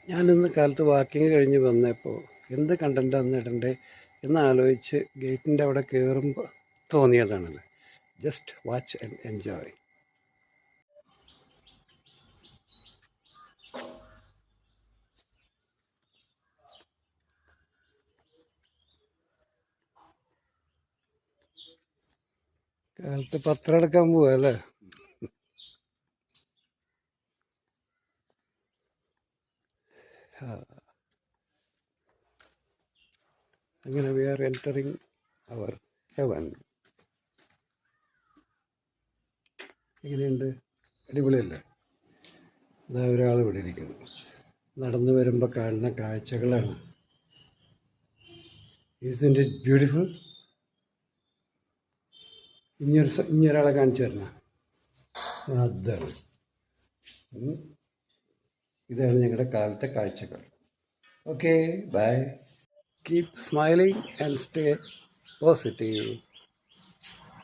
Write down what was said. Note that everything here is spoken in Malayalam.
ഞാനിന്ന് കാലത്ത് വാക്കിങ് കഴിഞ്ഞ് വന്നപ്പോൾ എന്ത് കണ്ടൻറ്റാണ് ഇടണ്ടേ എന്നാലോചിച്ച് ഗേറ്റിൻ്റെ അവിടെ കയറുമ്പോൾ തോന്നിയതാണത്. Just watch and enjoy. കാലത്ത് പത്രം എടുക്കാൻ പോവാ അല്ലേ? അങ്ങനെ we are entering our heaven. എങ്ങനെയുണ്ട്? അടിപൊളിയല്ലേ? ഇതാ ഒരാൾ ഇവിടെ ഇരിക്കുന്നു. നടന്നു വരുമ്പോൾ കാണുന്ന കാഴ്ചകളാണ്. ഈസിൻ്റ് ഇറ്റ് ബ്യൂട്ടിഫുൾ? ഇനിയൊരാളെ കാണിച്ചു തരണം. അതാണ്. ഇതാണ് ഞങ്ങളുടെ കാലത്തെ കാഴ്ചകൾ. Okay, bye. Keep smiling and stay positive.